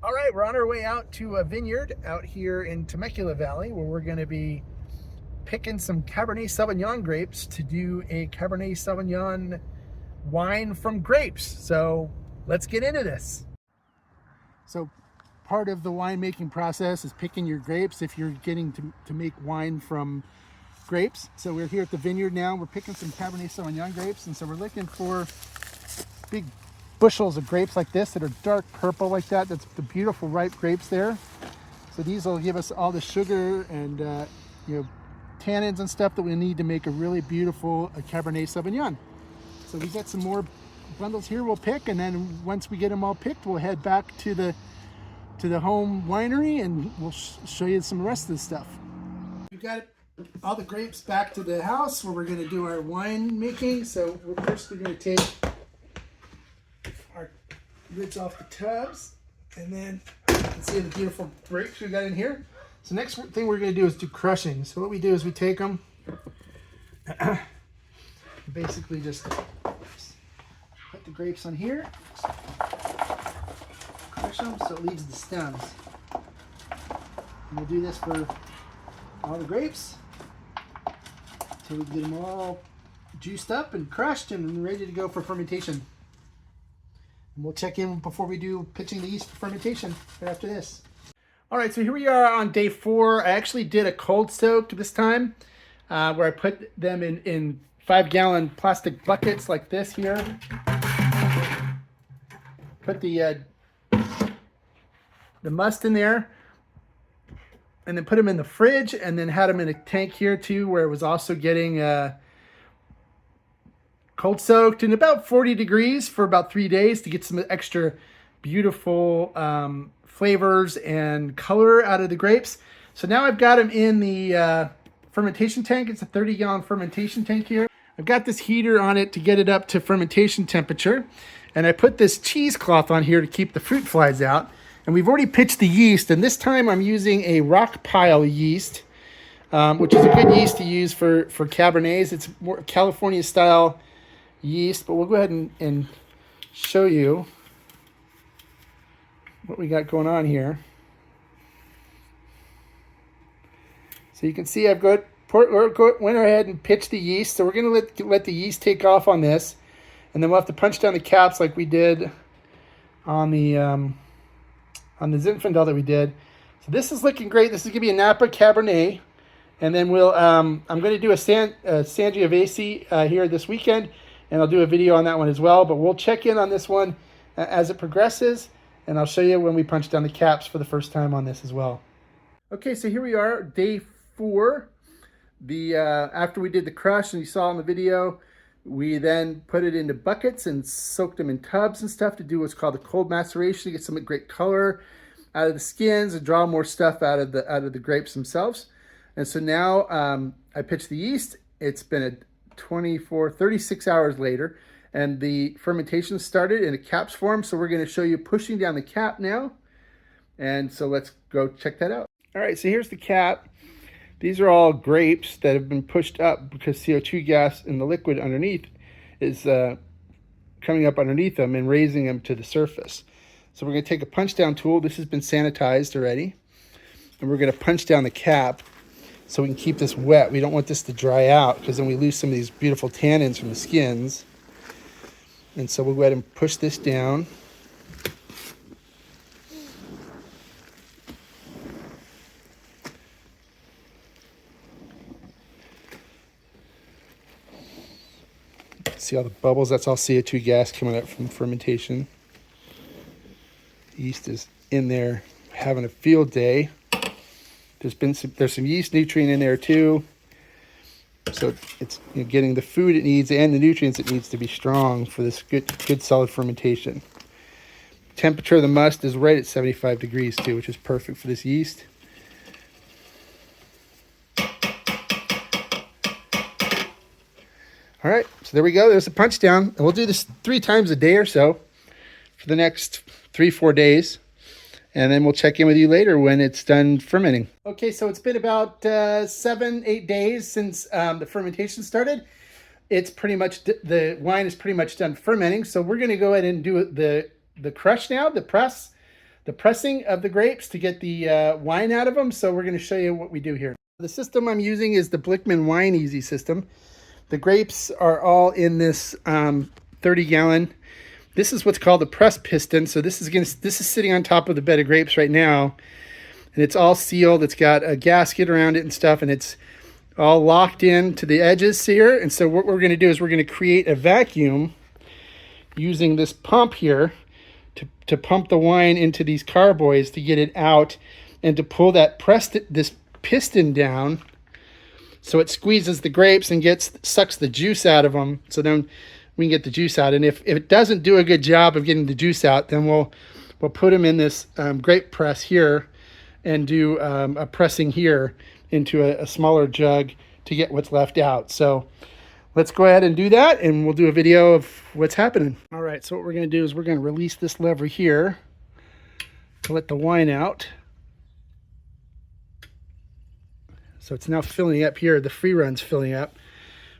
All right, we're on our way out to a vineyard out here in Temecula Valley where we're going to be picking some Cabernet Sauvignon grapes to do a Cabernet Sauvignon wine from grapes. So let's get into this. So part of the winemaking process is picking your grapes if you're getting to make wine from grapes. So we're here at the vineyard now. We're picking some Cabernet Sauvignon grapes, and so we're looking for big bushels of grapes like this that are dark purple like that. That's the beautiful ripe grapes there. So these will give us all the sugar and tannins and stuff that we need to make a really beautiful Cabernet Sauvignon. So we got some more bundles here we'll pick, and then once we get them all picked, we'll head back to the home winery and we'll show you some rest of the stuff. We've got all the grapes back to the house where we're going to do our wine making. So first we're going to take our lids off the tubs, and then you can see the beautiful grapes we got in here. So next thing we're going to do is do crushing. So what we do is we take them, basically just put the grapes on here, crush them so it leaves the stems. And we'll do this for all the grapes until we get them all juiced up and crushed and ready to go for fermentation. And we'll check in before we do pitching the yeast for fermentation right after this. All right, so here we are on day 4. I actually did a cold soak this time where I put them in 5-gallon plastic buckets like this here. Put the must in there and then put them in the fridge, and then had them in a tank here too where it was also getting cold soaked in about 40 degrees for about 3 days to get some extra beautiful flavors and color out of the grapes. So now I've got them in the fermentation tank. It's a 30-gallon fermentation tank here. I've got this heater on it to get it up to fermentation temperature. And I put this cheesecloth on here to keep the fruit flies out. And we've already pitched the yeast. And this time I'm using a rock pile yeast, which is a good yeast to use for Cabernets. It's more California style yeast. But we'll go ahead and show you what we got going on here. So you can see I've went ahead and pitched the yeast. So we're going to let the yeast take off on this, and then we'll have to punch down the caps like we did on the Zinfandel that we did. So this is looking great. This is going to be a Napa Cabernet, and then we'll I'm going to do a Sangiovese here this weekend, and I'll do a video on that one as well. But we'll check in on this one as it progresses. And I'll show you when we punch down the caps for the first time on this as well. Okay, so here we are, day 4. After we did the crush, and you saw in the video, we then put it into buckets and soaked them in tubs and stuff to do what's called a cold maceration to get some great color out of the skins and draw more stuff out of the grapes themselves. And so now I pitched the yeast. It's been 36 hours later. And the fermentation started in a caps form. So we're going to show you pushing down the cap now. And so let's go check that out. All right, so here's the cap. These are all grapes that have been pushed up because CO2 gas in the liquid underneath is coming up underneath them and raising them to the surface. So we're going to take a punch down tool. This has been sanitized already. And we're going to punch down the cap so we can keep this wet. We don't want this to dry out because then we lose some of these beautiful tannins from the skins. And so we'll go ahead and push this down. See all the bubbles? That's all CO2 gas coming up from fermentation. Yeast is in there having a field day. There's some yeast nutrient in there too. So it's getting the food it needs and the nutrients it needs to be strong for this good solid fermentation. Temperature of the must is right at 75 degrees too, which is perfect for this yeast. All right, so there we go. There's a punch down. And we'll do this 3 times a day or so for the next 3-4 days. And then we'll check in with you later when it's done fermenting. Okay, so it's been about 7-8 days since the fermentation started. It's pretty much, the wine is pretty much done fermenting. So we're going to go ahead and do the crush now, the press. the pressing of the grapes to get the wine out of them. So we're going to show you what we do here. The system I'm using is the Blickman Wine Easy system. The grapes are all in this 30-gallon. This is what's called a press piston. So this is sitting on top of the bed of grapes right now, and it's all sealed. It's got a gasket around it and stuff, and it's all locked in to the edges here. And so what we're going to do is we're going to create a vacuum using this pump here to pump the wine into these carboys to get it out and to pull this piston down so it squeezes the grapes and sucks the juice out of them. So then we can get the juice out. And if it doesn't do a good job of getting the juice out, then we'll put them in this grape press here and do a pressing here into a smaller jug to get what's left out. So let's go ahead and do that, and we'll do a video of what's happening. All right, so what we're going to do is we're going to release this lever here to let the wine out. So it's now filling up here. The free run's filling up.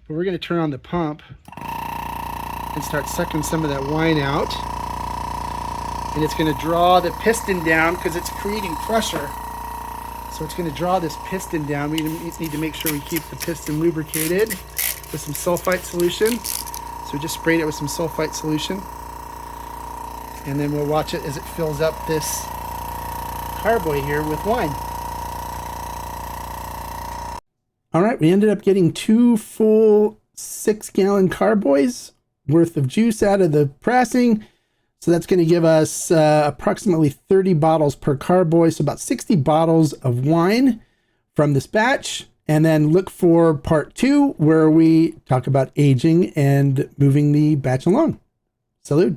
But we're going to turn on the pump and start sucking some of that wine out. And it's going to draw the piston down because it's creating pressure. So it's going to draw this piston down. We need to make sure we keep the piston lubricated with some sulfite solution. So we just sprayed it with some sulfite solution. And then we'll watch it as it fills up this carboy here with wine. All right, we ended up getting 2 full 6-gallon carboys worth of juice out of the pressing. So that's going to give us approximately 30 bottles per carboy, so about 60 bottles of wine from this batch. And then look for part 2, where we talk about aging and moving the batch along. Salud.